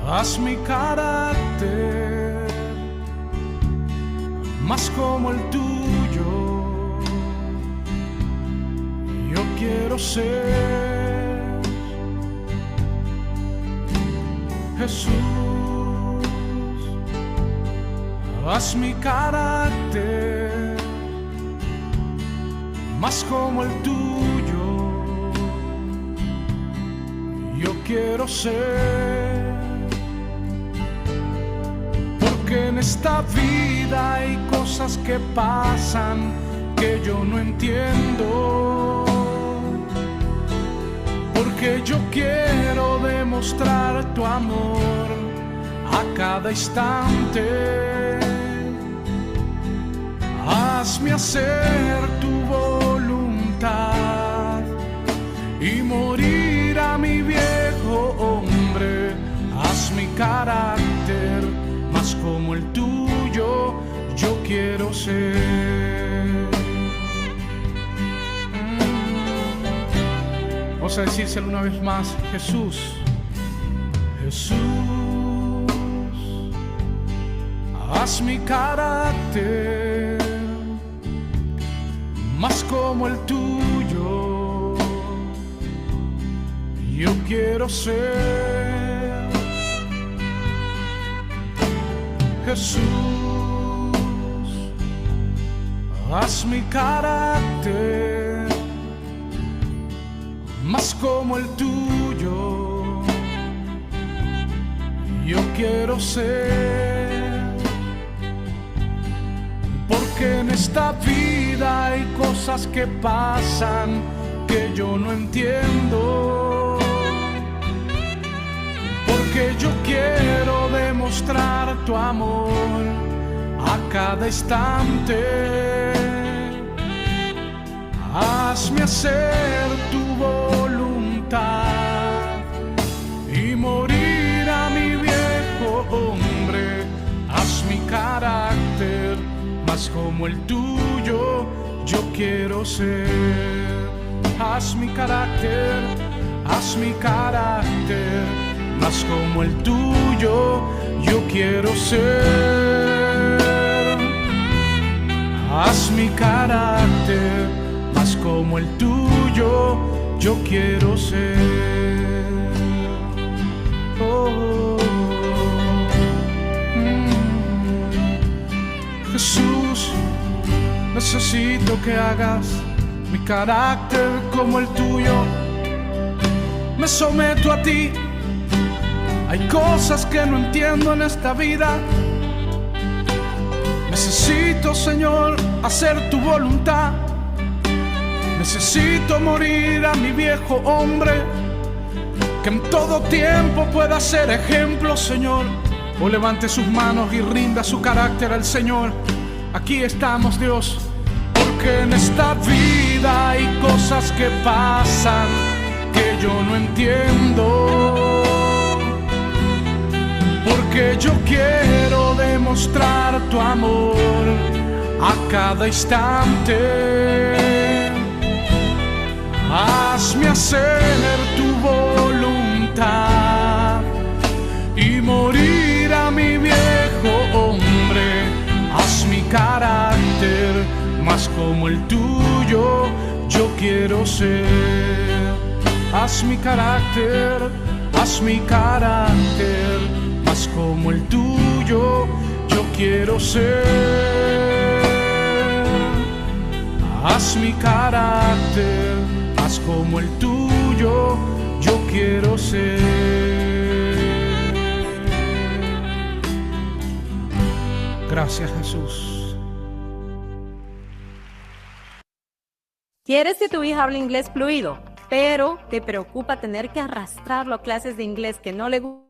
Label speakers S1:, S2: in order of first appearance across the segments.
S1: Haz mi carácter más como el tuyo. Yo quiero ser Jesús. Haz mi carácter más como el tuyo. Yo quiero ser, porque en esta vida hay cosas que pasan que yo no entiendo. Porque yo quiero demostrar tu amor a cada instante. Hazme hacer tu voluntad y morir a mi viejo hombre. Haz mi carácter más como el tuyo, yo quiero ser. Vamos a decírselo una vez más: Jesús, Jesús, haz mi carácter más como el tuyo. Yo quiero ser Jesús. Haz mi carácter más como el tuyo. Yo quiero ser, porque en esta vida hay cosas que pasan que yo no entiendo. Porque yo quiero demostrar tu amor a cada instante. Hazme hacer tu voluntad y morir a mi viejo hombre. Haz mi carácter más como el tuyo, yo quiero ser. Haz mi carácter más como el tuyo, yo quiero ser. Haz mi carácter más como el tuyo, yo quiero ser. Oh, Jesús, necesito que hagas mi carácter como el tuyo. Me someto a ti. Hay cosas que no entiendo en esta vida. Necesito, Señor, hacer tu voluntad. Necesito morir a mi viejo hombre, que en todo tiempo pueda ser ejemplo, Señor. O levante sus manos y rinda su carácter al Señor. Aquí estamos, Dios, porque en esta vida hay cosas que pasan que yo no entiendo. Porque yo quiero demostrar tu amor a cada instante. Hazme hacer tu voluntad y morir a mi viejo hombre. Haz mi carácter más como el tuyo, yo quiero ser. Haz mi carácter más como el tuyo, yo quiero ser. Haz mi carácter más como el tuyo, yo quiero ser. Gracias, Jesús.
S2: ¿Quieres que tu hija hable inglés fluido, pero te preocupa tener que arrastrarlo a clases de inglés que no le gustan?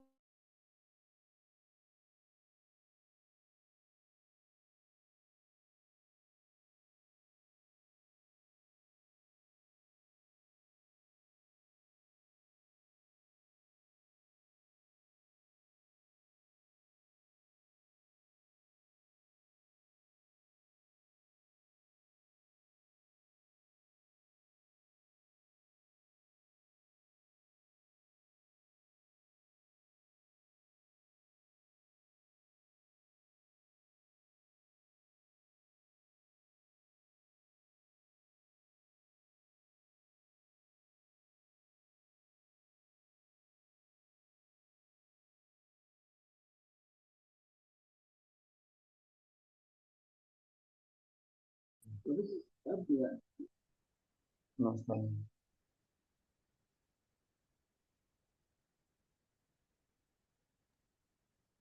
S3: No está bien.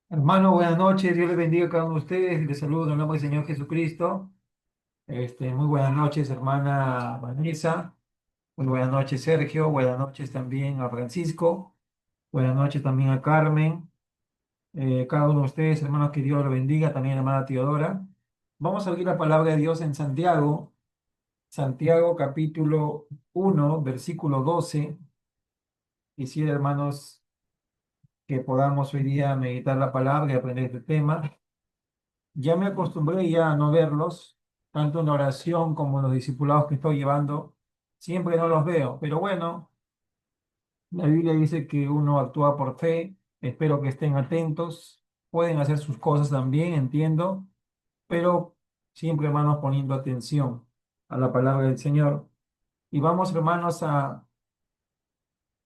S3: Hermano, buenas noches. Dios les bendiga a cada uno de ustedes. Les saludo en el nombre del Señor Jesucristo. Muy buenas noches, hermana Vanessa. Muy buenas noches, Sergio. Buenas noches también a Francisco. Buenas noches también a Carmen. Cada uno de ustedes, hermanos, que Dios los bendiga. También a la hermana Teodora. Vamos a abrir la palabra de Dios en Santiago. Santiago capítulo 1, versículo 12. Quisiera, hermanos, que podamos hoy día meditar la palabra y aprender este tema. Ya me acostumbré ya a no verlos, tanto en la oración como en los discipulados que estoy llevando. Siempre no los veo, pero bueno, la Biblia dice que uno actúa por fe. Espero que estén atentos. Pueden hacer sus cosas también, entiendo, pero siempre, hermanos, poniendo atención a la palabra del Señor. Y vamos, hermanos, a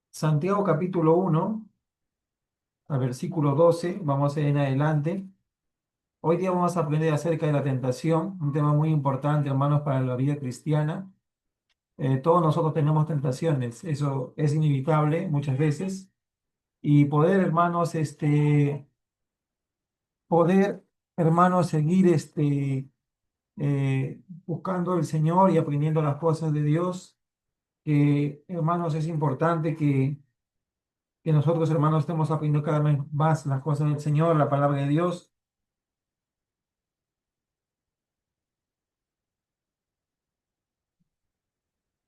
S3: Santiago capítulo 1, al versículo 12. Vamos a ir en adelante. Hoy día vamos a aprender acerca de la tentación, un tema muy importante, hermanos, para la vida cristiana. Todos nosotros tenemos tentaciones, eso es inevitable muchas veces. Y poder, hermanos, seguir buscando el Señor y aprendiendo las cosas de Dios, que, hermanos, es importante que nosotros, hermanos, estemos aprendiendo cada vez más las cosas del Señor, la palabra de Dios.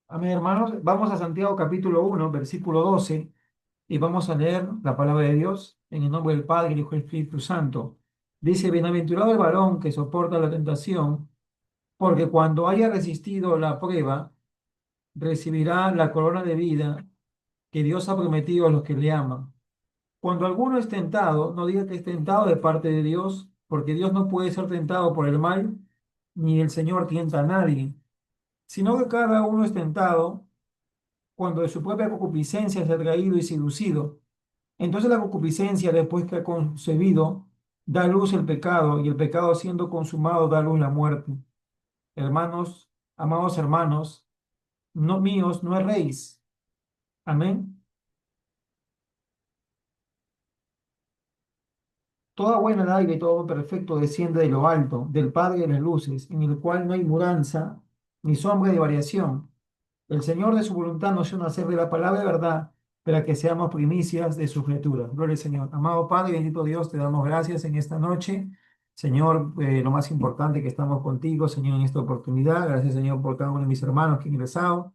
S3: Amén, hermanos. Vamos a Santiago capítulo 1, versículo 12, y vamos a leer la palabra de Dios en el nombre del Padre, del Hijo y del Espíritu Santo. Dice, bienaventurado el varón que soporta la tentación, porque cuando haya resistido la prueba, recibirá la corona de vida que Dios ha prometido a los que le aman. Cuando alguno es tentado, no diga que es tentado de parte de Dios, porque Dios no puede ser tentado por el mal, ni el Señor tienta a nadie, sino que cada uno es tentado cuando de su propia concupiscencia se ha traído y seducido. Entonces la concupiscencia, después que ha concebido, da a luz el pecado, y el pecado siendo consumado da a luz la muerte. Hermanos, amados hermanos, no míos, no erréis. Amén. Toda buena dádiva y todo don perfecto desciende de lo alto, del Padre de las luces, en el cual no hay mudanza ni sombra de variación. El Señor de su voluntad nos hizo nacer de la palabra de verdad para que seamos primicias de su criatura. Gloria al Señor. Amado Padre, bendito Dios, te damos gracias en esta noche. Señor, lo más importante que estamos contigo, Señor, en esta oportunidad. Gracias, Señor, por cada uno de mis hermanos que han ingresado.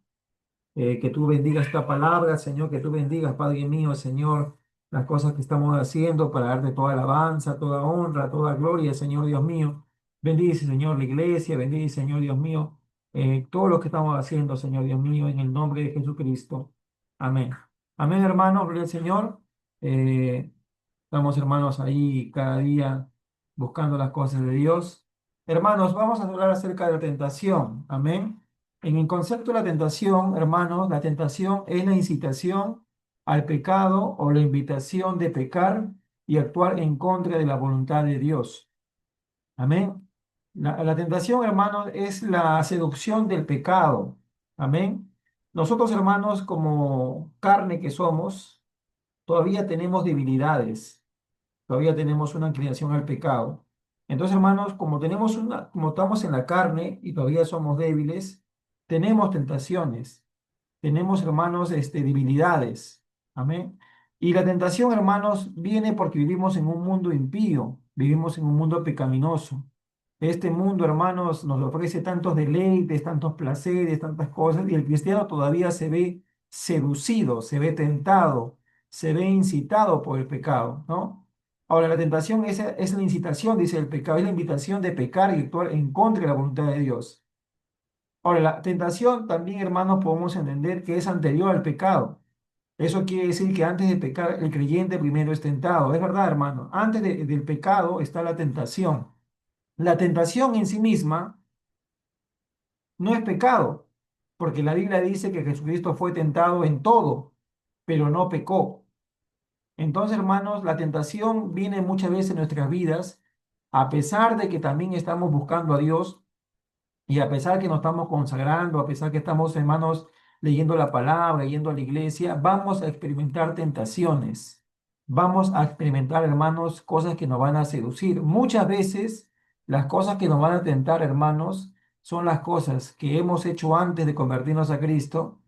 S3: Que tú bendigas esta palabra, Señor, que tú bendigas, Padre mío, Señor, las cosas que estamos haciendo para darte toda alabanza, toda honra, toda gloria, Señor Dios mío. Bendice, Señor, la iglesia, bendice, Señor Dios mío, todo lo que estamos haciendo, Señor Dios mío, en el nombre de Jesucristo. Amén. Amén, hermanos, gloria al Señor. Eh, Estamos, hermanos, ahí cada día buscando las cosas de Dios. Hermanos, vamos a hablar acerca de la tentación. Amén. En el concepto de la tentación, hermanos, la tentación es la incitación al pecado o la invitación de pecar y actuar en contra de la voluntad de Dios. Amén. La tentación, hermanos, es la seducción del pecado. Amén. Nosotros, hermanos, como carne que somos, todavía tenemos debilidades, todavía tenemos una inclinación al pecado. Entonces, hermanos, como estamos en la carne y todavía somos débiles, tenemos tentaciones, tenemos, hermanos, debilidades. Amén. Y la tentación, hermanos, viene porque vivimos en un mundo impío, vivimos en un mundo pecaminoso. Este mundo, hermanos, nos ofrece tantos deleites, tantos placeres, tantas cosas, y el cristiano todavía se ve seducido, se ve tentado, se ve incitado por el pecado, ¿no? Ahora, la tentación es la incitación, dice el pecado, es la invitación de pecar y actuar en contra de la voluntad de Dios. Ahora, la tentación también, hermanos, podemos entender que es anterior al pecado. Eso quiere decir que antes de pecar, el creyente primero es tentado. Es verdad, hermano. Antes del pecado está la tentación. La tentación en sí misma no es pecado, porque la Biblia dice que Jesucristo fue tentado en todo, pero no pecó. Entonces, hermanos, la tentación viene muchas veces en nuestras vidas, a pesar de que también estamos buscando a Dios, Y a pesar que nos estamos consagrando, a pesar que estamos, hermanos, leyendo la palabra, yendo a la iglesia, vamos a experimentar tentaciones. Vamos a experimentar, hermanos, cosas que nos van a seducir. Muchas veces las cosas que nos van a tentar, hermanos, son las cosas que hemos hecho antes de convertirnos a Cristo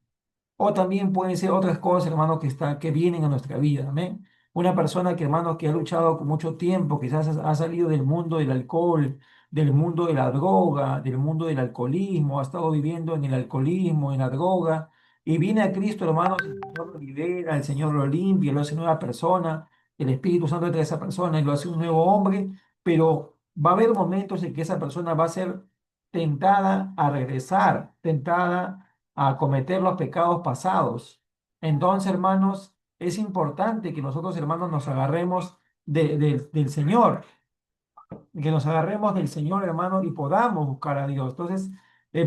S3: o también pueden ser otras cosas, hermanos, que vienen a nuestra vida. Amén. Una persona que, hermanos, que ha luchado con mucho tiempo, quizás ha salido del mundo del alcohol, del mundo de la droga, del mundo del alcoholismo, ha estado viviendo en el alcoholismo, en la droga, y viene a Cristo, hermanos, el Señor lo libera, el Señor lo limpia, lo hace nueva persona, el Espíritu Santo entra a esa persona y lo hace un nuevo hombre, pero va a haber momentos en que esa persona va a ser tentada a regresar, tentada a cometer los pecados pasados. Entonces, hermanos, es importante que nosotros, hermanos, nos agarremos del Señor, que nos agarremos del Señor, hermano, y podamos buscar a Dios. Entonces,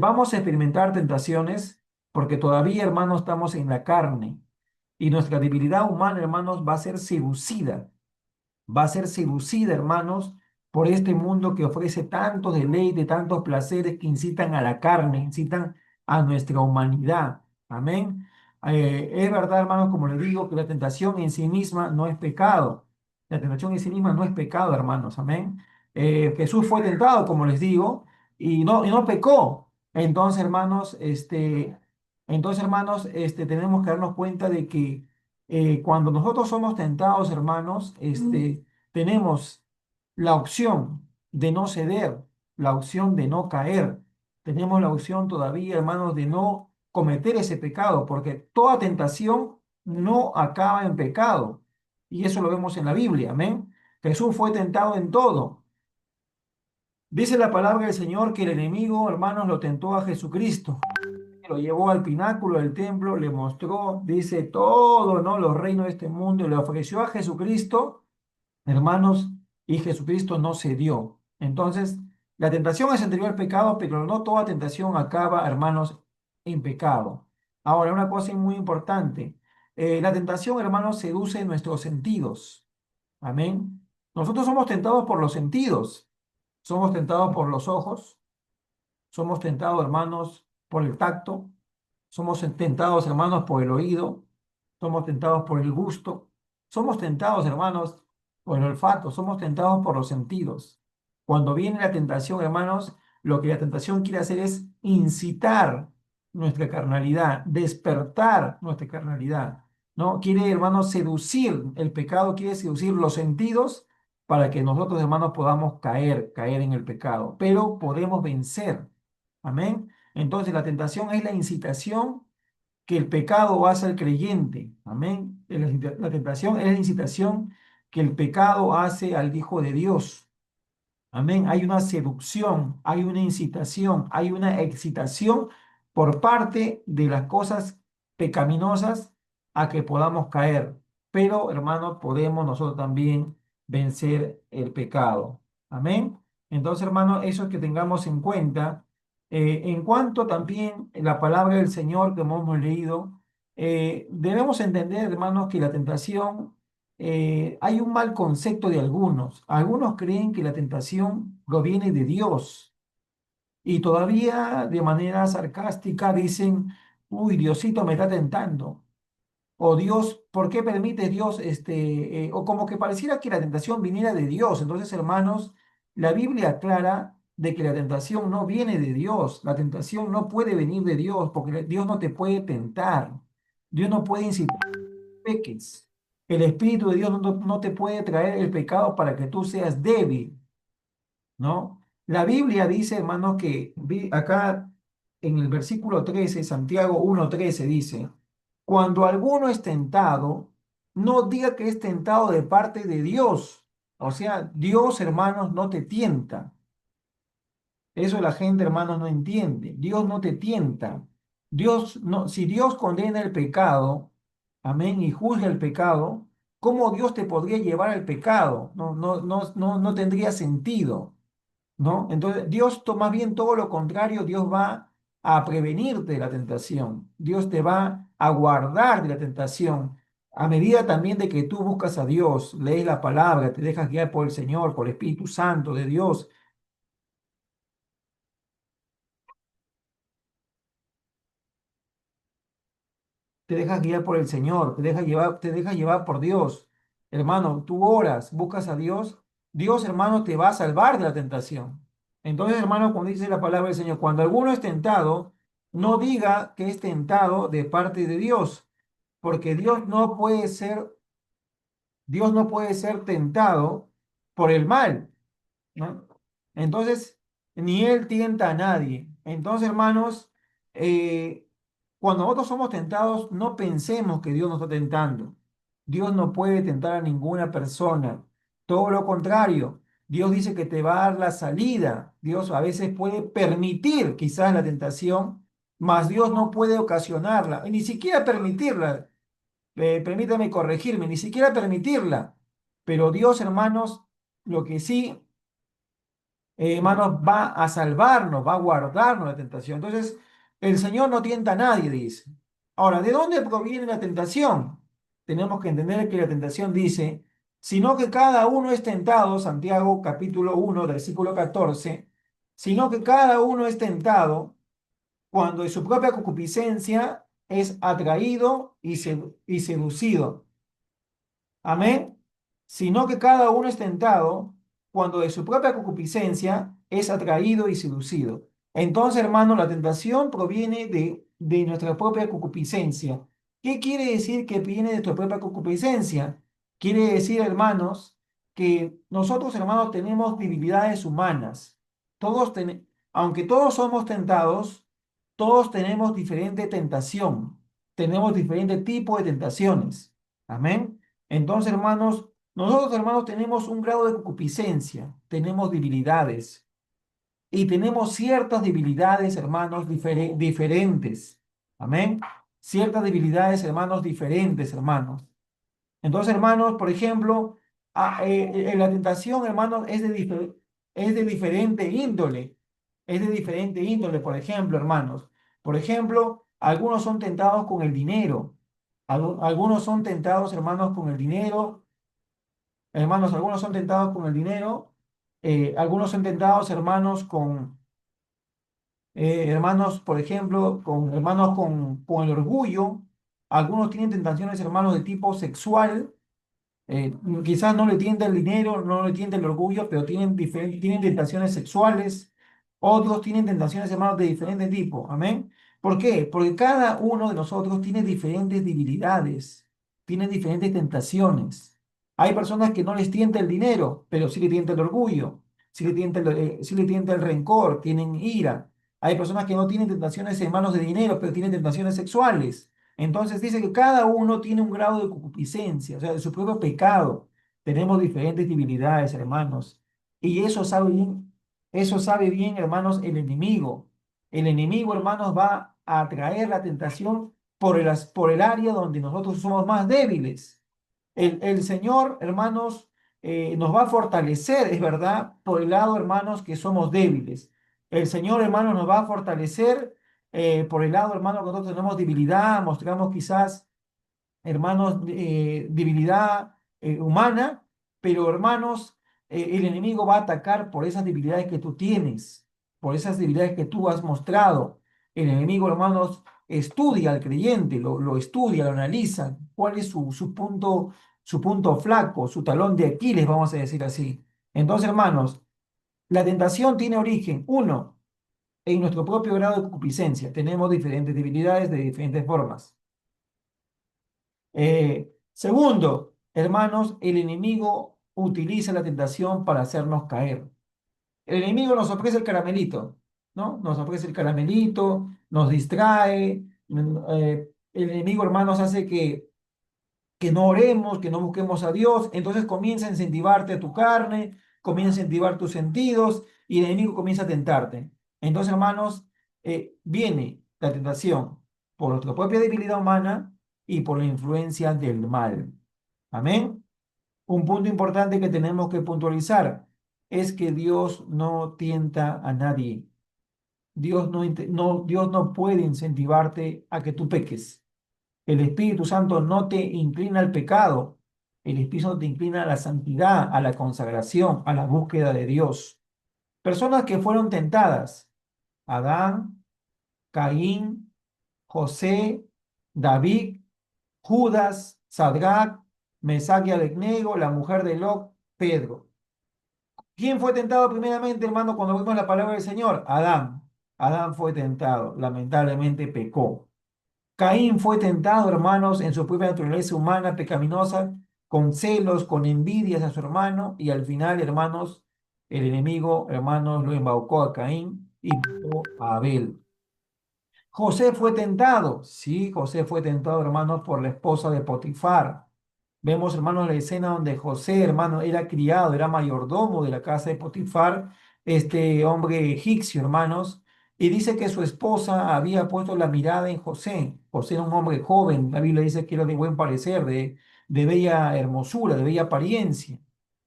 S3: vamos a experimentar tentaciones porque todavía, hermanos, estamos en la carne y nuestra debilidad humana, hermanos, va a ser seducida, hermanos, por este mundo que ofrece tantos deleites, tantos placeres que incitan a la carne, incitan a nuestra humanidad. Amén. Es verdad, hermanos, como les digo, que la tentación en sí misma no es pecado. La tentación en sí misma no es pecado, hermanos. Amén. Jesús fue tentado, como les digo, y no pecó. Entonces, hermanos, tenemos que darnos cuenta de que cuando nosotros somos tentados, hermanos, tenemos la opción de no ceder, la opción de no caer. Tenemos la opción todavía, hermanos, de no cometer ese pecado, porque toda tentación no acaba en pecado. Y eso lo vemos en la Biblia, amén. Jesús fue tentado en todo. Dice la palabra del Señor que el enemigo, hermanos, lo tentó a Jesucristo. Lo llevó al pináculo del templo, le mostró, dice, todo, ¿no? Los reinos de este mundo, y le ofreció a Jesucristo, hermanos, y Jesucristo no cedió. Entonces, la tentación es anterior al pecado, pero no toda tentación acaba, hermanos, en pecado. Ahora, una cosa muy importante, la tentación, hermanos, seduce nuestros sentidos. Amén. Nosotros somos tentados por los sentidos, somos tentados por los ojos, somos tentados, hermanos, por el tacto, somos tentados, hermanos, por el oído, somos tentados por el gusto, somos tentados, hermanos, por el olfato, somos tentados por los sentidos. Cuando viene la tentación, hermanos, lo que la tentación quiere hacer es incitar nuestra carnalidad, despertar nuestra carnalidad, ¿no? Quiere, hermanos, seducir, el pecado quiere seducir los sentidos para que nosotros, hermanos, podamos caer en el pecado, pero podemos vencer. Amén. Entonces la tentación es la incitación que el pecado hace al creyente. Amén. La tentación es la incitación que el pecado hace al Hijo de Dios. Amén. Hay una seducción, hay una incitación, hay una excitación por parte de las cosas pecaminosas a que podamos caer. Pero, hermanos, podemos nosotros también vencer el pecado. Amén. Entonces, hermanos, eso es que tengamos en cuenta. En cuanto también la palabra del Señor que hemos leído, debemos entender, hermanos, que la tentación hay un mal concepto de algunos. Algunos creen que la tentación proviene de Dios y todavía de manera sarcástica dicen, uy, Diosito me está tentando. O Dios, ¿por qué permite Dios o como que pareciera que la tentación viniera de Dios? Entonces, hermanos, la Biblia aclara de que la tentación no viene de Dios. La tentación no puede venir de Dios porque Dios no te puede tentar. Dios no puede incitar peques. El Espíritu de Dios no te puede traer el pecado para que tú seas débil, ¿no? La Biblia dice, hermanos, que acá en el versículo 13, Santiago 1:13 dice, cuando alguno es tentado, no diga que es tentado de parte de Dios. O sea, Dios, hermanos, no te tienta. Eso la gente, hermanos, no entiende. Dios no te tienta. Dios no, si Dios condena el pecado, amén, y juzga el pecado, ¿cómo Dios te podría llevar al pecado? No tendría sentido, ¿no? Entonces, Dios, más bien todo lo contrario, Dios va a prevenirte de la tentación. Dios te va a guardar de la tentación. A medida también de que tú buscas a Dios, lees la palabra, te dejas guiar por el Señor, por el Espíritu Santo de Dios, te dejas guiar por el Señor, te dejas llevar por Dios. Hermano, tú oras, buscas a Dios, Dios, hermano, te va a salvar de la tentación. Entonces, hermano, cuando dice la palabra del Señor, cuando alguno es tentado, no diga que es tentado de parte de Dios, porque Dios no puede ser tentado por el mal, ¿no? Entonces, ni él tienta a nadie. Entonces, hermanos, eh, cuando nosotros somos tentados, no pensemos que Dios nos está tentando. Dios no puede tentar a ninguna persona. Todo lo contrario, Dios dice que te va a dar la salida. Dios a veces puede permitir quizás la tentación, mas Dios no puede ocasionarla, y ni siquiera permitirla. Permítame corregirme, ni siquiera permitirla. Pero Dios, hermanos, lo que sí hermanos, va a salvarnos, va a guardarnos la tentación. Entonces, el Señor no tienta a nadie, dice. Ahora, ¿de dónde proviene la tentación? Tenemos que entender que la tentación dice, sino que cada uno es tentado, Santiago capítulo 1, versículo 14, sino que cada uno es tentado cuando de su propia concupiscencia es atraído y seducido. Amén. Sino que cada uno es tentado cuando de su propia concupiscencia es atraído y seducido. Entonces, hermano, la tentación proviene de nuestra propia concupiscencia. ¿Qué quiere decir que viene de tu propia concupiscencia? Quiere decir, hermanos, que nosotros, hermanos, tenemos debilidades humanas. Aunque todos somos tentados, todos tenemos diferente tentación. Tenemos diferente tipo de tentaciones. Amén. Entonces, hermanos, nosotros, hermanos, tenemos un grado de concupiscencia, tenemos debilidades y tenemos ciertas debilidades, hermanos, diferentes. Amén. Ciertas debilidades, hermanos, diferentes, hermanos. Entonces, hermanos, por ejemplo, la tentación, hermanos, es de diferente índole. Es de diferente índole, por ejemplo, hermanos. Por ejemplo, algunos son tentados con el dinero. Algunos son tentados, hermanos, con el dinero. Hermanos, algunos son tentados con el dinero. Algunos son tentados, hermanos, hermanos, por ejemplo, con el orgullo. Algunos tienen tentaciones, hermanos, de tipo sexual. Quizás no le tienta el dinero, no le tienta el orgullo, pero tienen tentaciones sexuales. Otros tienen tentaciones, hermanos, de diferente tipo. Amén. ¿Por qué? Porque cada uno de nosotros tiene diferentes debilidades, tiene diferentes tentaciones. Hay personas que no les tienta el dinero, pero sí le tienta el orgullo, sí le tienta el rencor, tienen ira. Hay personas que no tienen tentaciones, hermanos, de dinero, pero tienen tentaciones sexuales. Entonces dice que cada uno tiene un grado de concupiscencia, o sea, de su propio pecado. Tenemos diferentes debilidades, hermanos. Y eso sabe bien, hermanos, el enemigo. El enemigo, hermanos, va a traer la tentación por el área donde nosotros somos más débiles. El Señor, hermanos, nos va a fortalecer, es verdad, por el lado, hermanos, que somos débiles. El Señor, hermanos, nos va a fortalecer por el lado, hermano, que nosotros tenemos debilidad, mostramos quizás, hermanos, debilidad humana, pero hermanos, el enemigo va a atacar por esas debilidades que tú tienes, por esas debilidades que tú has mostrado. El enemigo, hermanos, estudia al creyente, lo estudia, lo analiza, cuál es su punto flaco, su talón de Aquiles, vamos a decir así. Entonces, hermanos, la tentación tiene origen, uno, en nuestro propio grado de concupiscencia. Tenemos diferentes debilidades de diferentes formas. Segundo, hermanos, el enemigo utiliza la tentación para hacernos caer. El enemigo nos ofrece el caramelito, ¿no? Nos ofrece el caramelito, nos distrae. El enemigo, hermanos, hace que no oremos, que no busquemos a Dios. Entonces comienza a incentivarte a tu carne, comienza a incentivar tus sentidos y el enemigo comienza a tentarte. Entonces, hermanos, viene la tentación por nuestra propia debilidad humana y por la influencia del mal. Amén. Un punto importante que tenemos que puntualizar es que Dios no tienta a nadie. Dios no puede incentivarte a que tú peques. El Espíritu Santo no te inclina al pecado. El Espíritu Santo te inclina a la santidad, a la consagración, a la búsqueda de Dios. Personas que fueron tentadas: Adán, Caín, José, David, Judas, Sadrach, Mesach y Abednego, la mujer de Lot, Pedro. ¿Quién fue tentado primeramente, hermano, cuando vimos la palabra del Señor? Adán. Adán fue tentado, lamentablemente pecó. Caín fue tentado, hermanos, en su propia naturaleza humana pecaminosa, con celos, con envidias a su hermano, y al final, hermanos, el enemigo, hermanos, lo embaucó a Caín y mató a Abel. José fue tentado. Sí, José fue tentado, hermanos, por la esposa de Potifar. Vemos, hermanos, la escena donde José, hermano, era criado, era mayordomo de la casa de Potifar, este hombre egipcio, hermanos, y dice que su esposa había puesto la mirada en José. José era un hombre joven, la Biblia dice que era de buen parecer, de bella hermosura, de bella apariencia.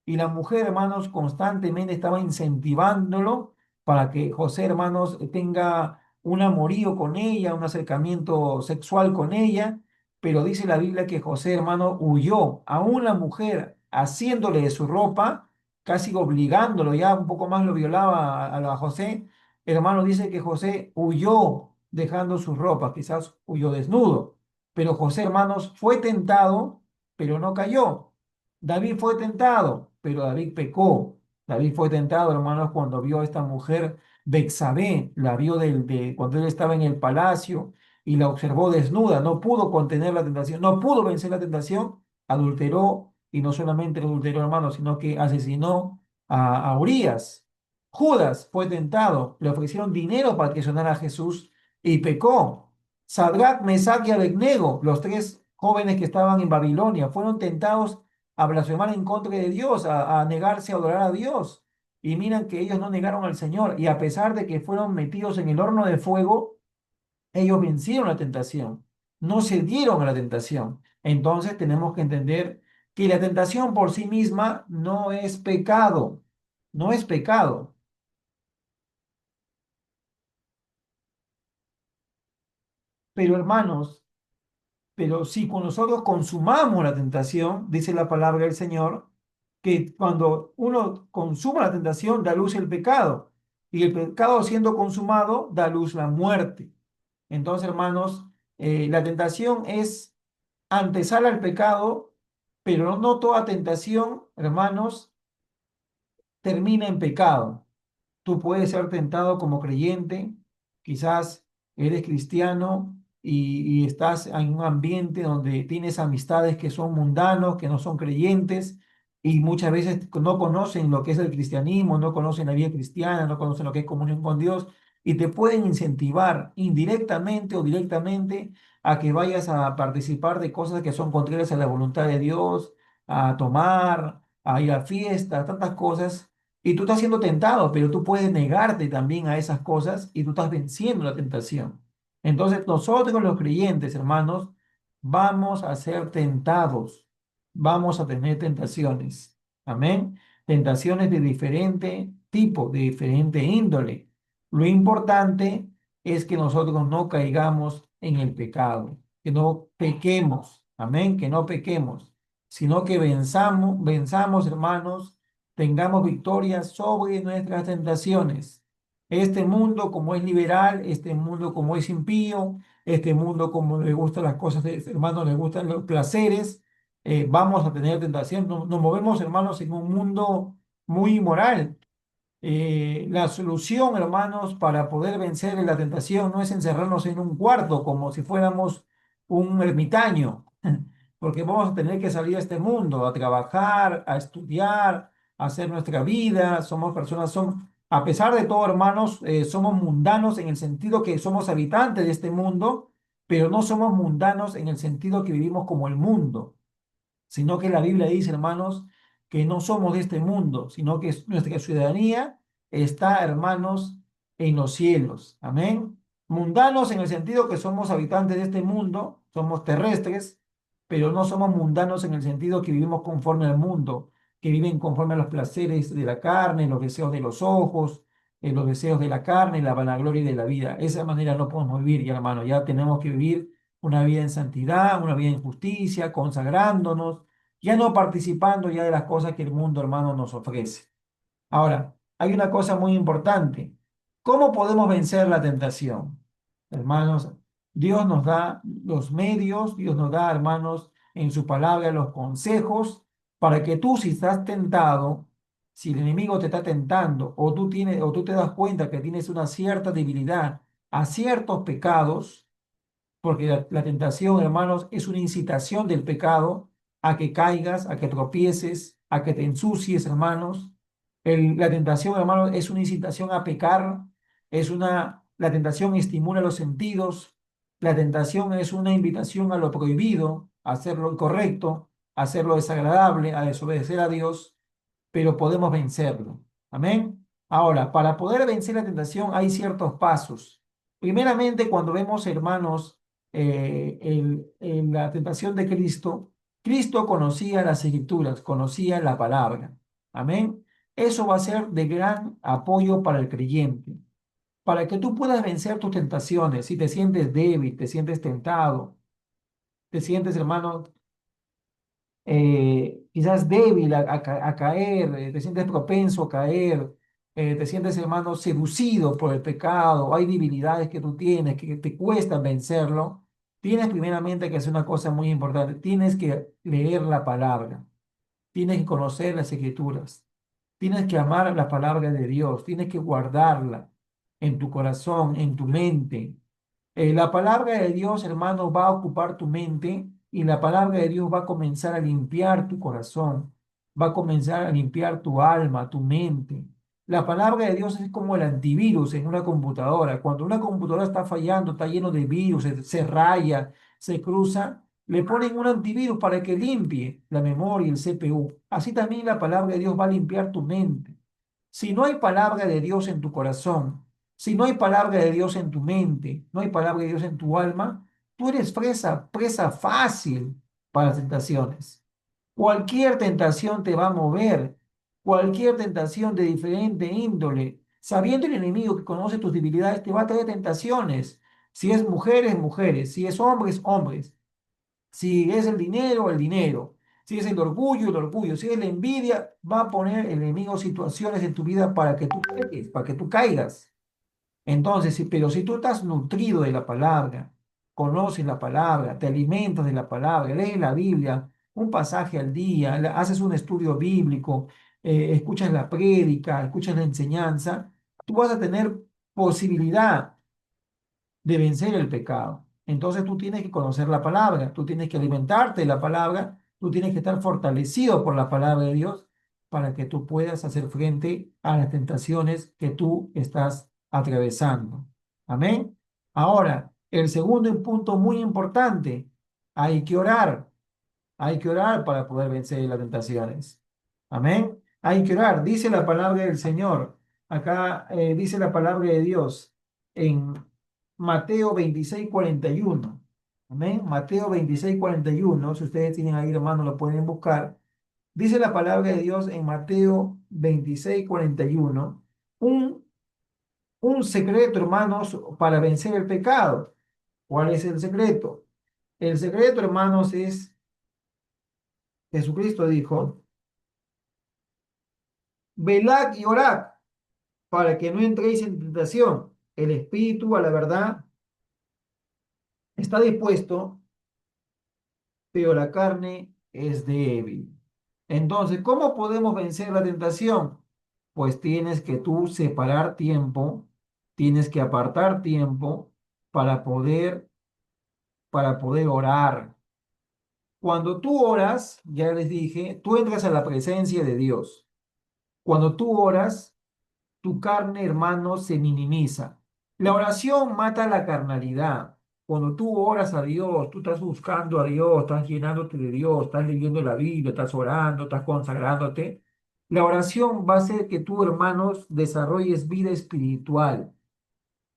S3: Y la mujer, hermanos, constantemente estaba incentivándolo para que José, hermanos, tenga un amorío con ella, un acercamiento sexual con ella, pero dice la Biblia que José, hermano, huyó. Aún la mujer, haciéndole de su ropa, casi obligándolo, ya un poco más lo violaba a José. Hermano, dice que José huyó dejando su ropa, quizás huyó desnudo. Pero José, hermanos, fue tentado, pero no cayó. David fue tentado, pero David pecó. David fue tentado, hermanos, cuando vio a esta mujer Betsabé, la vio cuando él estaba en el palacio y la observó desnuda, no pudo contener la tentación, no pudo vencer la tentación, adulteró y no solamente adulteró, hermano, sino que asesinó a Urías. Judas fue tentado, le ofrecieron dinero para que sonara a Jesús y pecó. Sadrach, Mesach y Abednego, los tres jóvenes que estaban en Babilonia, fueron tentados a blasfemar en contra de Dios, a negarse a adorar a Dios. Y miran que ellos no negaron al Señor, y a pesar de que fueron metidos en el horno de fuego, ellos vencieron la tentación, no cedieron a la tentación. Entonces tenemos que entender que la tentación por sí misma no es pecado, no es pecado. Pero hermanos, pero si con nosotros consumamos la tentación, dice la palabra del Señor, que cuando uno consuma la tentación da luz el pecado, y el pecado siendo consumado da luz la muerte. Entonces, hermanos, la tentación es antesala al pecado, pero no toda tentación, hermanos, termina en pecado. Tú puedes ser tentado como creyente, quizás eres cristiano y estás en un ambiente donde tienes amistades que son mundanos, que no son creyentes y muchas veces no conocen lo que es el cristianismo, no conocen la vida cristiana, no conocen lo que es comunión con Dios y te pueden incentivar indirectamente o directamente a que vayas a participar de cosas que son contrarias a la voluntad de Dios, a tomar, a ir a fiestas, tantas cosas y tú estás siendo tentado, pero tú puedes negarte también a esas cosas y tú estás venciendo la tentación. Entonces, nosotros los creyentes, hermanos, vamos a ser tentados, vamos a tener tentaciones. Amén. Tentaciones de diferente tipo, de diferente índole. Lo importante es que nosotros no caigamos en el pecado, que no pequemos. Amén, que no pequemos, sino que venzamos, hermanos, tengamos victoria sobre nuestras tentaciones. Este mundo como es liberal, este mundo como es impío, este mundo como le gustan las cosas, hermanos, le gustan los placeres, vamos a tener tentación. Nos movemos, hermanos, en un mundo muy inmoral. La solución, hermanos, para poder vencer la tentación no es encerrarnos en un cuarto como si fuéramos un ermitaño, porque vamos a tener que salir a este mundo, a trabajar, a estudiar, a hacer nuestra vida. Somos personas, a pesar de todo, hermanos, somos mundanos en el sentido que somos habitantes de este mundo, pero no somos mundanos en el sentido que vivimos como el mundo, sino que la Biblia dice, hermanos, que no somos de este mundo, sino que nuestra ciudadanía está, hermanos, en los cielos. Amén. Mundanos en el sentido que somos habitantes de este mundo, somos terrestres, pero no somos mundanos en el sentido que vivimos conforme al mundo, que viven conforme a los placeres de la carne, los deseos de los ojos, los deseos de la carne, la vanagloria de la vida. Esa manera no podemos vivir, ya hermano, ya tenemos que vivir una vida en santidad, una vida en justicia, consagrándonos, ya no participando ya de las cosas que el mundo, hermano, nos ofrece. Ahora, hay una cosa muy importante. ¿Cómo podemos vencer la tentación? Hermanos, Dios nos da los medios, Dios nos da, hermanos, en su palabra los consejos para que tú, si estás tentado, si el enemigo te está tentando, o tú te das cuenta que tienes una cierta debilidad a ciertos pecados, porque la tentación, hermanos, es una incitación del pecado a que caigas, a que tropieces, a que te ensucies, hermanos. La tentación, hermanos, es una incitación a pecar, la tentación estimula los sentidos, la tentación es una invitación a lo prohibido, a hacer lo incorrecto, a hacer lo desagradable, a desobedecer a Dios, pero podemos vencerlo. Amén. Ahora, para poder vencer la tentación hay ciertos pasos. Primeramente, cuando vemos, hermanos, en la tentación de Cristo, Cristo conocía las escrituras, conocía la palabra. Amén. Eso va a ser de gran apoyo para el creyente, para que tú puedas vencer tus tentaciones. Si te sientes débil, te sientes tentado, te sientes, hermano, quizás débil a caer, te sientes propenso a caer, te sientes, hermano, seducido por el pecado, hay debilidades que tú tienes que te cuesta vencerlo, tienes primeramente que hacer una cosa muy importante, tienes que leer la palabra, tienes que conocer las escrituras, tienes que amar la palabra de Dios, tienes que guardarla en tu corazón, en tu mente. La palabra de Dios, hermano, va a ocupar tu mente y la palabra de Dios va a comenzar a limpiar tu corazón, va a comenzar a limpiar tu alma, tu mente. La palabra de Dios es como el antivirus en una computadora. Cuando una computadora está fallando, está lleno de virus, se raya, se cruza, le ponen un antivirus para que limpie la memoria y el CPU. Así también la palabra de Dios va a limpiar tu mente. Si no hay palabra de Dios en tu corazón, si no hay palabra de Dios en tu mente, no hay palabra de Dios en tu alma, tú eres presa fácil para las tentaciones. Cualquier tentación te va a mover, cualquier tentación de diferente índole. Sabiendo el enemigo que conoce tus debilidades, te va a traer tentaciones. Si es mujeres, mujeres. Si es hombres, hombres. Si es el dinero, el dinero. Si es el orgullo, el orgullo. Si es la envidia, va a poner el enemigo situaciones en tu vida para que tú peques, para que tú caigas. Entonces, pero si tú estás nutrido de la palabra, conoces la palabra, te alimentas de la palabra, lees la Biblia, un pasaje al día, haces un estudio bíblico, escuchas la prédica, escuchas la enseñanza, tú vas a tener posibilidad de vencer el pecado. Entonces tú tienes que conocer la palabra, tú tienes que alimentarte de la palabra, tú tienes que estar fortalecido por la palabra de Dios para que tú puedas hacer frente a las tentaciones que tú estás atravesando. Amén. Ahora, el segundo punto muy importante, hay que orar. Hay que orar para poder vencer las tentaciones. Amén. Hay que orar. Dice la palabra del Señor. Acá dice la palabra de Dios en Mateo 26:41. Amén. Mateo 26:41. Si ustedes tienen ahí, hermano, lo pueden buscar. Dice la palabra de Dios en Mateo 26:41. Un, un secreto, hermanos, para vencer el pecado. ¿Cuál es el secreto? El secreto, hermanos, es Jesucristo dijo, velad y orad para que no entréis en tentación. El espíritu, a la verdad, está dispuesto, pero la carne es débil. Entonces, ¿cómo podemos vencer la tentación? Pues tienes que tú separar tiempo, tienes que apartar tiempo para poder, para poder orar. Cuando tú oras, ya les dije, tú entras a la presencia de Dios. Cuando tú oras, tu carne, hermano, se minimiza. La oración mata la carnalidad. Cuando tú oras a Dios, tú estás buscando a Dios, estás llenándote de Dios, estás leyendo la Biblia, estás orando, estás consagrándote. La oración va a hacer que tú, hermanos, desarrolles vida espiritual.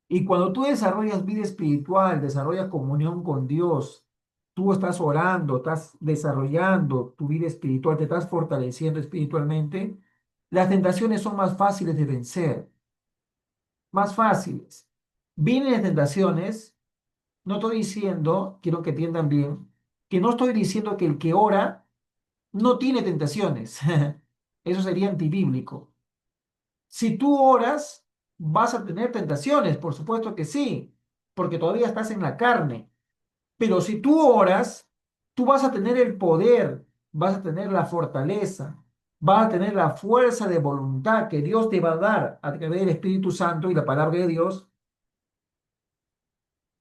S3: Y cuando tú desarrollas vida espiritual, desarrollas comunión con Dios, tú estás orando, estás desarrollando tu vida espiritual, te estás fortaleciendo espiritualmente, las tentaciones son más fáciles de vencer, más fáciles. Vienen las tentaciones, no estoy diciendo, quiero que entiendan bien, que no estoy diciendo que el que ora no tiene tentaciones. Eso sería antibíblico. Si tú oras, vas a tener tentaciones, por supuesto que sí, porque todavía estás en la carne. Pero si tú oras, tú vas a tener el poder, vas a tener la fortaleza, vas a tener la fuerza de voluntad que Dios te va a dar a través del Espíritu Santo y la palabra de Dios,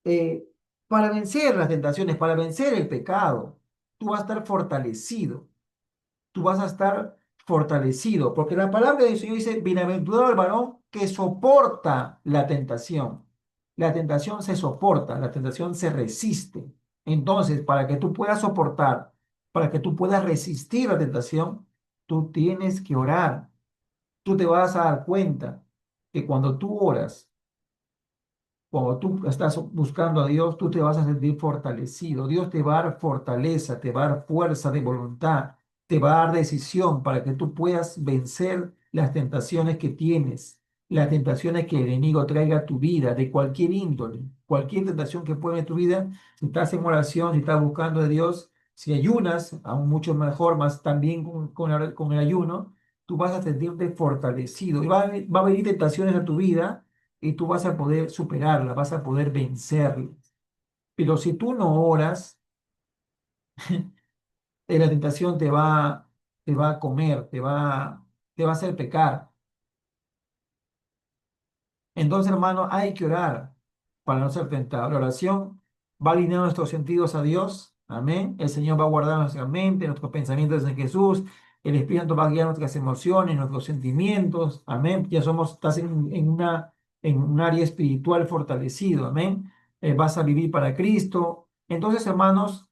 S3: eh, para vencer las tentaciones, para vencer el pecado. Tú vas a estar fortalecido, tú vas a estar fortalecido, porque la palabra del Señor dice, bienaventurado el varón que soporta la tentación. La tentación se soporta, la tentación se resiste. Entonces, para que tú puedas soportar, para que tú puedas resistir la tentación, tú tienes que orar. Tú te vas a dar cuenta que cuando tú oras, cuando tú estás buscando a Dios, tú te vas a sentir fortalecido. Dios te va a dar fortaleza, te va a dar fuerza de voluntad, te va a dar decisión para que tú puedas vencer las tentaciones que tienes, las tentaciones que el enemigo traiga a tu vida, de cualquier índole, cualquier tentación que pueda en tu vida. Si estás en oración, si estás buscando a Dios, si ayunas, aún mucho mejor, más también con el ayuno, tú vas a sentirte fortalecido. Y va a venir tentaciones a tu vida y tú vas a poder superarla, vas a poder vencerla. Pero si tú no oras, la tentación te va a comer, te va a hacer pecar. Entonces, hermano, hay que orar para no ser tentado. La oración va a alinear nuestros sentidos a Dios. Amén. El Señor va a guardar nuestra mente, nuestros pensamientos en Jesús. El Espíritu va a guiar nuestras emociones, nuestros sentimientos. Amén. Ya estás en un área espiritual fortalecido. Amén. Vas a vivir para Cristo. Entonces, hermanos,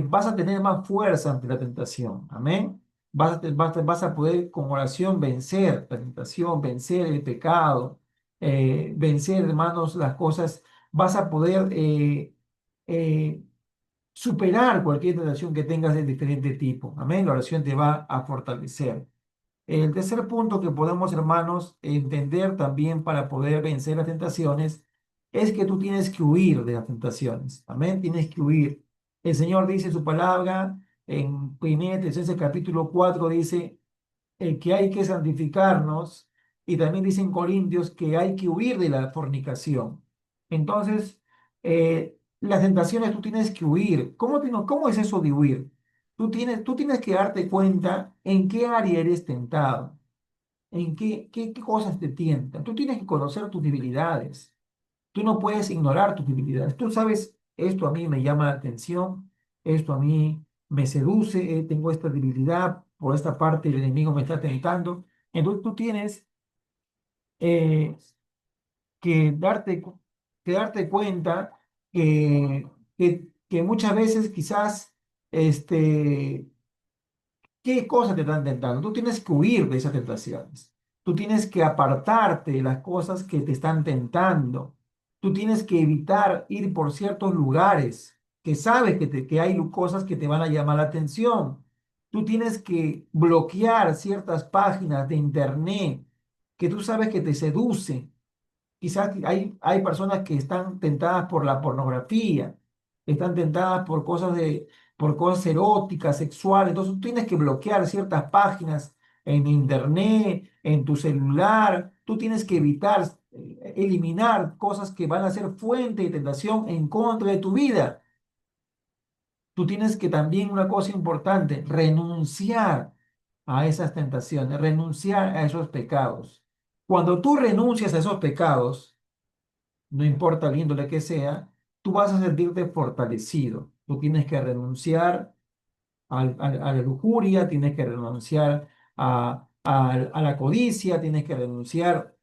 S3: vas a tener más fuerza ante la tentación. Amén. Vas a poder con oración vencer la tentación, vencer el pecado, vencer, hermanos, las cosas, vas a poder eh, superar cualquier tentación que tengas de diferente tipo. Amén. La oración te va a fortalecer. El tercer punto que podemos, hermanos, entender también para poder vencer las tentaciones es que tú tienes que huir de las tentaciones. Amén. Tienes que huir. El Señor dice en su palabra en 1 Tesalonicenses capítulo 4, dice que hay que santificarnos, y también dicen Corintios que hay que huir de la fornicación. Entonces, las tentaciones tú tienes que huir. ¿Cómo es eso de huir? Tú tienes que darte cuenta en qué área eres tentado, en qué cosas te tientan. Tú tienes que conocer tus debilidades. Tú no puedes ignorar tus debilidades. Tú sabes, esto a mí me llama la atención, esto a mí me seduce, tengo esta debilidad, por esta parte el enemigo me está tentando. Entonces tú tienes eh, que que darte cuenta que muchas veces quizás este, ¿qué cosas te están tentando? Tú tienes que huir de esas tentaciones. Tú tienes que apartarte de las cosas que te están tentando. Tú tienes que evitar ir por ciertos lugares que sabes que hay cosas que te van a llamar la atención. Tú tienes que bloquear ciertas páginas de internet que tú sabes que te seducen. Quizás hay personas que están tentadas por la pornografía, están tentadas por cosas eróticas, sexuales. Entonces tú tienes que bloquear ciertas páginas en internet, en tu celular. Tú tienes que evitar, eliminar cosas que van a ser fuente de tentación en contra de tu vida. Tú tienes que también, una cosa importante, renunciar a esas tentaciones, renunciar a esos pecados. Cuando tú renuncias a esos pecados, no importa el índole que sea, tú vas a sentirte fortalecido. Tú tienes que renunciar a la lujuria, tienes que renunciar a la codicia, tienes que renunciar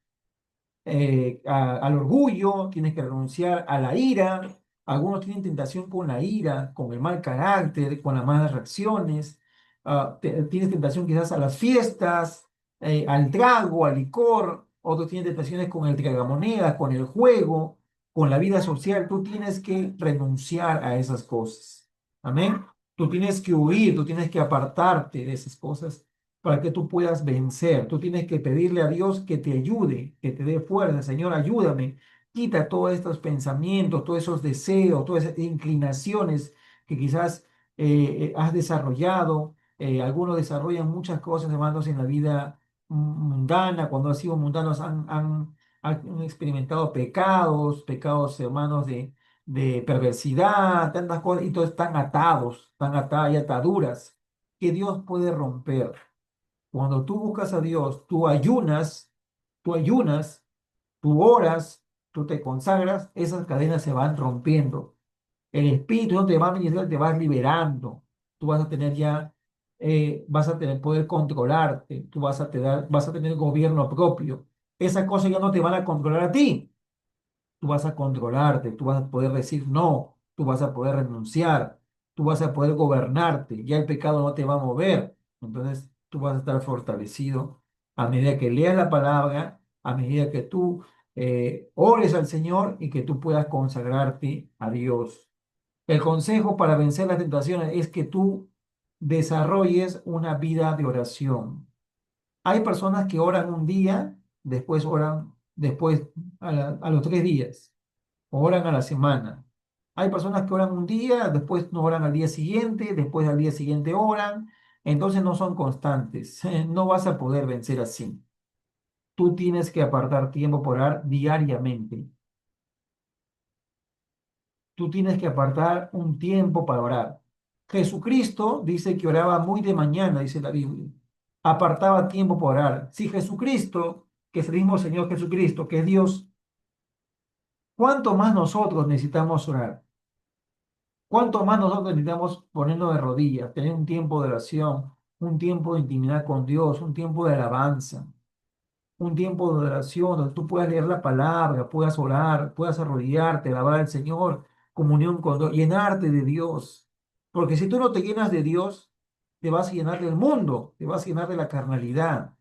S3: al orgullo, tienes que renunciar a la ira. Algunos tienen tentación con la ira, con el mal carácter, con las malas reacciones. Tienes tentación quizás a las fiestas, al trago, al licor. Otros tienen tentaciones con el tragamonedas, con el juego, con la vida social. Tú tienes que renunciar a esas cosas. Amén. Tú tienes que huir, tú tienes que apartarte de esas cosas para que tú puedas vencer. Tú tienes que pedirle a Dios que te ayude, que te dé fuerza. Señor, ayúdame. Quita todos estos pensamientos, todos esos deseos, todas esas inclinaciones que quizás has desarrollado. Algunos desarrollan muchas cosas, hermanos, en la vida mundana. Cuando han sido mundanos han experimentado pecados, pecados hermanos de perversidad, tantas cosas, y todos están atados, están atadas y ataduras que Dios puede romper. Cuando tú buscas a Dios, tú ayunas, tú oras, tú te consagras, esas cadenas se van rompiendo. El Espíritu no te va a ministrar, te vas liberando. Tú vas a tener ya, vas a tener poder controlarte, tú vas a tener gobierno propio. Esas cosas ya no te van a controlar a ti. Tú vas a controlarte, tú vas a poder decir no, tú vas a poder renunciar, tú vas a poder gobernarte. Ya el pecado no te va a mover. Entonces tú vas a estar fortalecido a medida que leas la palabra, a medida que tú ores al Señor y que tú puedas consagrarte a Dios. El consejo para vencer las tentaciones es que tú desarrolles una vida de oración. Hay personas que oran un día, después oran después a los 3 días, oran a la semana. Hay personas que oran un día, después no oran al día siguiente, después al día siguiente oran, entonces no son constantes. No vas a poder vencer así. Tú tienes que apartar tiempo por orar diariamente. Tú tienes que apartar un tiempo para orar. Jesucristo dice que oraba muy de mañana, dice la Biblia. Apartaba tiempo para orar. Si Jesucristo, que es el mismo Señor Jesucristo, que es Dios, ¿cuánto más nosotros necesitamos orar? ¿Cuánto más nosotros necesitamos ponernos de rodillas, tener un tiempo de oración, un tiempo de intimidad con Dios, un tiempo de alabanza? Un tiempo de oración donde tú puedas leer la palabra, puedas orar, puedas arrodillarte, alabar al Señor, comunión con Dios, llenarte de Dios. Porque si tú no te llenas de Dios, te vas a llenar del mundo, te vas a llenar de la carnalidad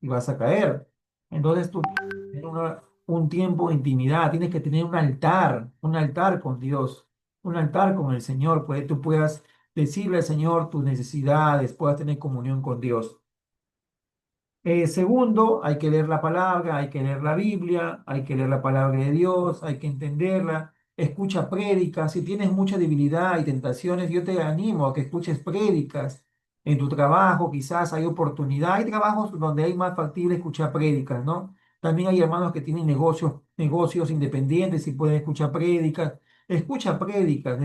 S3: y vas a caer. Entonces tú tienes que tener un tiempo de intimidad, tienes que tener un altar con Dios, un altar con el Señor, pues tú puedas decirle al Señor tus necesidades, puedas tener comunión con Dios. Segundo, hay que leer la palabra, hay que leer la Biblia, hay que leer la palabra de Dios, hay que entenderla. Escucha prédicas. Si tienes mucha debilidad y tentaciones, yo te animo a que escuches prédicas. En tu trabajo quizás hay oportunidad. Hay trabajos donde hay más factible escuchar prédicas, ¿no? También hay hermanos que tienen negocios independientes y pueden escuchar prédicas. Escucha prédicas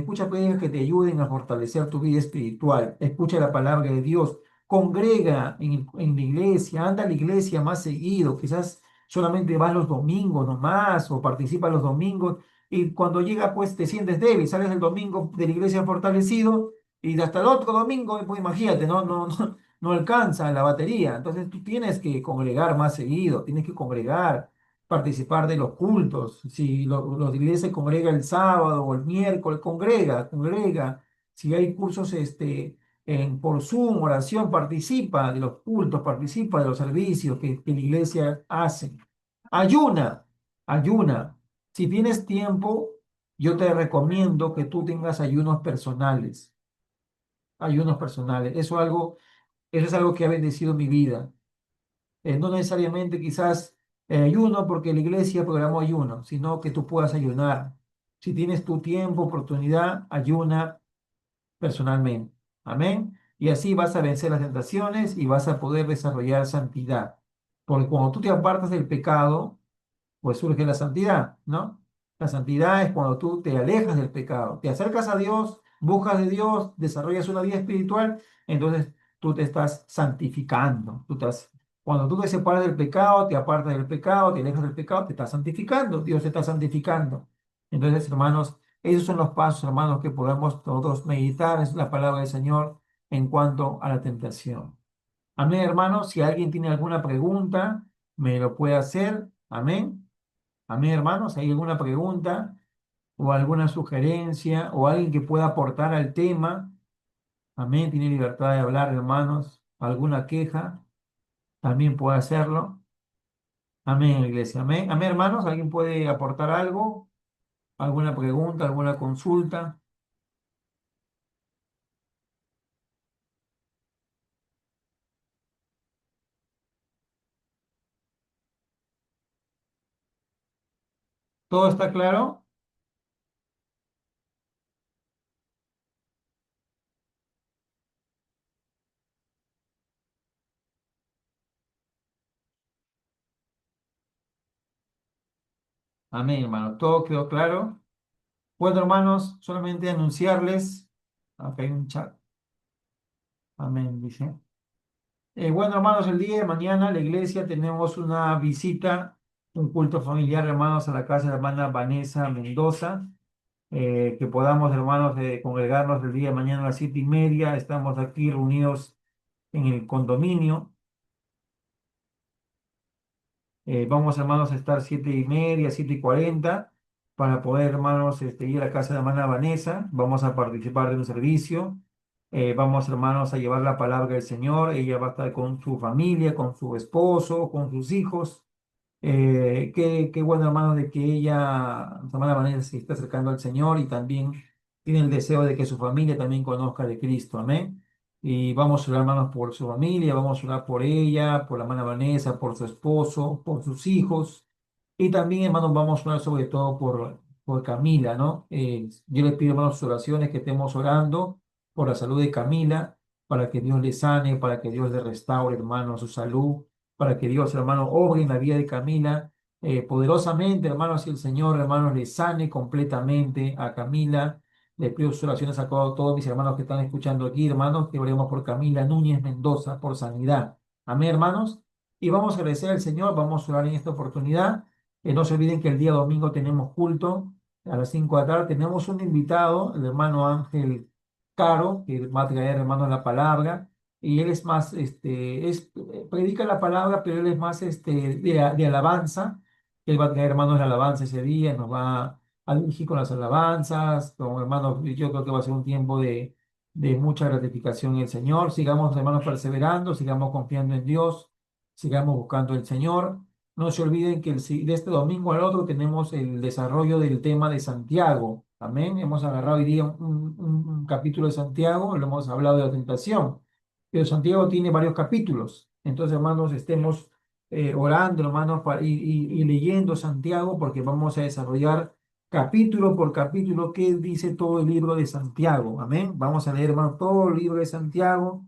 S3: que te ayuden a fortalecer tu vida espiritual. Escucha la palabra de Dios, congrega en la iglesia, anda a la iglesia más seguido, quizás solamente vas los domingos nomás o participa los domingos y cuando llega pues te sientes débil, sales el domingo de la iglesia fortalecido y hasta el otro domingo, pues imagínate, no alcanza la batería, entonces tú tienes que congregar más seguido, tienes que congregar, participar de los cultos, si los de la iglesia congrega el sábado o el miércoles, congrega, si hay cursos por Zoom, oración, participa de los cultos, participa de los servicios que la iglesia hace. Ayuna, ayuna. Si tienes tiempo, yo te recomiendo que tú tengas ayunos personales. Ayunos personales. Eso es algo que ha bendecido mi vida. No necesariamente quizás ayuno porque la iglesia programó ayuno, sino que tú puedas ayunar. Si tienes tu tiempo, oportunidad, ayuna personalmente. Amén. Y así vas a vencer las tentaciones y vas a poder desarrollar santidad. Porque cuando tú te apartas del pecado, pues surge la santidad, ¿no? La santidad es cuando tú te alejas del pecado, te acercas a Dios, buscas de Dios, desarrollas una vida espiritual, entonces tú te estás santificando. Cuando tú te separas del pecado, te apartas del pecado, te alejas del pecado, te estás santificando, Dios te está santificando. Entonces, hermanos, esos son los pasos, hermanos, que podemos todos meditar, es la palabra del Señor en cuanto a la tentación. Amén, hermanos, si alguien tiene alguna pregunta, me lo puede hacer. Amén. Amén, hermanos. ¿Hay alguna pregunta o alguna sugerencia o alguien que pueda aportar al tema? Amén. Tiene libertad de hablar, hermanos. ¿Alguna queja? También puede hacerlo. Amén, iglesia. Amén. Amén, hermanos. ¿Alguien puede aportar algo? ¿Alguna pregunta? ¿Alguna consulta? ¿Todo está claro? Amén, hermano. ¿Todo quedó claro? Bueno, hermanos, solamente anunciarles. Acá hay un chat. Amén, dice. Bueno, hermanos, el día de mañana la iglesia tenemos una visita, un culto familiar, hermanos, a la casa de la hermana Vanessa Mendoza. Que podamos, hermanos, congregarnos el día de mañana a las 7:30. Estamos aquí reunidos en el condominio. Vamos, hermanos, a estar 7:30, 7:40, para poder, hermanos, ir a la casa de la hermana Vanessa. Vamos a participar de un servicio. Vamos, hermanos, a llevar la palabra del Señor. Ella va a estar con su familia, con su esposo, con sus hijos. Qué bueno, hermano, de que ella, su hermana Vanessa, se está acercando al Señor y también tiene el deseo de que su familia también conozca de Cristo. Amén. Y vamos a orar, hermanos, por su familia, vamos a orar por ella, por la hermana Vanessa, por su esposo, por sus hijos. Y también, hermanos, vamos a orar sobre todo por Camila, ¿no? Yo le pido, hermanos, sus oraciones, que estemos orando por la salud de Camila, para que Dios le sane, para que Dios le restaure, hermano, su salud, para que Dios, hermano, obre en la vida de Camila poderosamente, hermanos, y el Señor, hermanos, le sane completamente a Camila. Le pido sus oraciones a todos mis hermanos que están escuchando aquí, hermanos, que oremos por Camila Núñez Mendoza, por sanidad. Amén, hermanos. Y vamos a agradecer al Señor, vamos a orar en esta oportunidad. No se olviden que el día domingo tenemos culto a las 5 de la tarde. Tenemos un invitado, el hermano Ángel Caro, que va a traer, hermanos, la palabra. Y él es más, predica la palabra, pero él es más, de alabanza. Él va a traer, hermanos, la alabanza ese día, nos va a dirigir con las alabanzas, con hermanos. Yo creo que va a ser un tiempo de mucha gratificación en el Señor. Sigamos, hermanos, perseverando, sigamos confiando en Dios, sigamos buscando el Señor. No se olviden que de este domingo al otro tenemos el desarrollo del tema de Santiago. Amén. Hemos agarrado hoy día un capítulo de Santiago, lo hemos hablado de la tentación, pero Santiago tiene varios capítulos. Entonces, hermanos, estemos orando, hermanos, y leyendo Santiago, porque vamos a desarrollar capítulo por capítulo qué dice todo el libro de Santiago. Amén. Vamos a leer, hermanos, todo el libro de Santiago,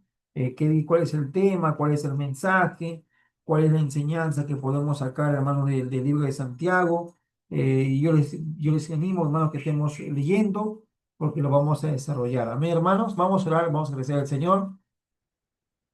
S3: cuál es el tema, cuál es el mensaje, cuál es la enseñanza que podemos sacar, hermanos, del libro de Santiago. Y yo les animo, hermanos, que estemos leyendo, porque lo vamos a desarrollar. Amén, hermanos. Vamos a orar, vamos a agradecer al Señor.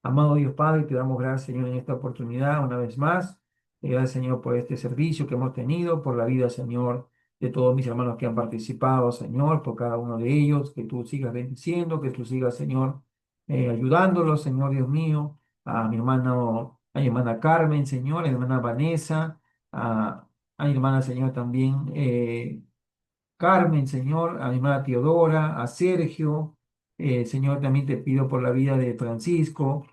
S3: Amado Dios Padre, te damos gracias, Señor, en esta oportunidad una vez más. Gracias, Señor, por este servicio que hemos tenido, por la vida, Señor, de todos mis hermanos que han participado, Señor, por cada uno de ellos, que tú sigas bendiciendo, que tú sigas, Señor, ayudándolos, Señor Dios mío, a mi hermana Carmen, Señor, a mi hermana Vanessa, a mi hermana, Señor, también. Carmen, Señor, a mi hermana Teodora, a Sergio, Señor, también te pido por la vida de Francisco,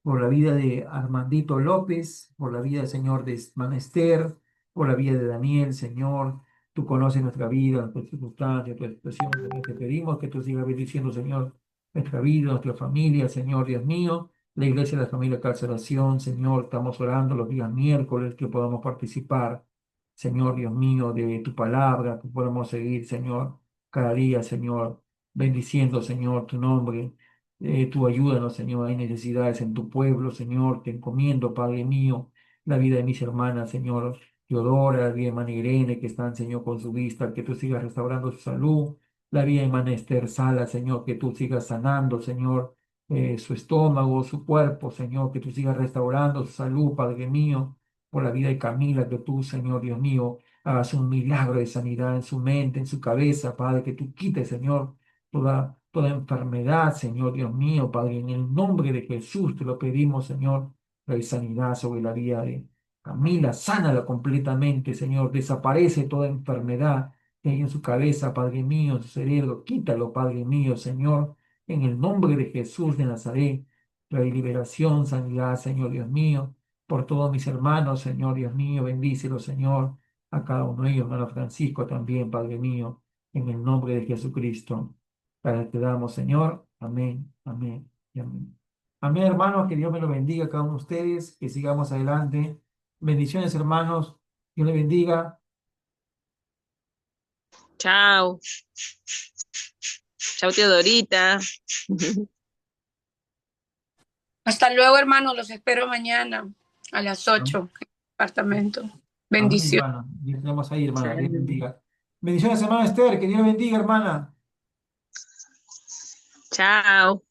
S3: por la vida de Armandito López, por la vida, Señor, de Manester, por la vida de Daniel, Señor. Tú conoces nuestra vida, nuestras circunstancias, nuestra situación. Señor, te pedimos que tú sigas bendiciendo, Señor, nuestra vida, nuestra familia, Señor, Dios mío. La iglesia de la familia Carcelación, Señor, estamos orando los días miércoles que podamos participar. Señor Dios mío, de tu palabra, que podamos seguir, Señor, cada día, Señor, bendiciendo, Señor, tu nombre. Tú ayúdanos, Señor, hay necesidades en tu pueblo, Señor, te encomiendo, Padre mío, la vida de mis hermanas, Señor, Teodora, la vida de hermana Irene, que están, Señor, con su vista, que tú sigas restaurando su salud, la vida de hermana Esther Sala, Señor, que tú sigas sanando, Señor, su estómago, su cuerpo, Señor, que tú sigas restaurando su salud, Padre mío, por la vida de Camila, que tú, Señor Dios mío, hagas un milagro de sanidad en su mente, en su cabeza, Padre, que tú quites, Señor, toda enfermedad, Señor Dios mío, Padre, en el nombre de Jesús te lo pedimos, Señor, la sanidad sobre la vida de Camila, sánala completamente, Señor, desaparece toda enfermedad que hay en su cabeza, Padre mío, en su cerebro, quítalo, Padre mío, Señor, en el nombre de Jesús de Nazaret, trae liberación, sanidad, Señor Dios mío, por todos mis hermanos, Señor Dios mío, bendícelo, Señor, a cada uno de ellos, hermano Francisco también, Padre mío, en el nombre de Jesucristo. Para te damos, Señor. Amén, amén y amén. Amén, hermanos, que Dios me lo bendiga a cada uno de ustedes, que sigamos adelante. Bendiciones, hermanos. Dios les bendiga.
S4: Chao. Chao, Teodorita.
S5: Hasta luego, hermano. Los espero mañana a las 8 en el apartamento.
S3: Amén,
S4: Bendición.
S3: hermana. Y tenemos ahí, hermana. Dios bendiga. Bendiciones, hermana Esther. Que Dios le bendiga, hermana.
S4: Chao.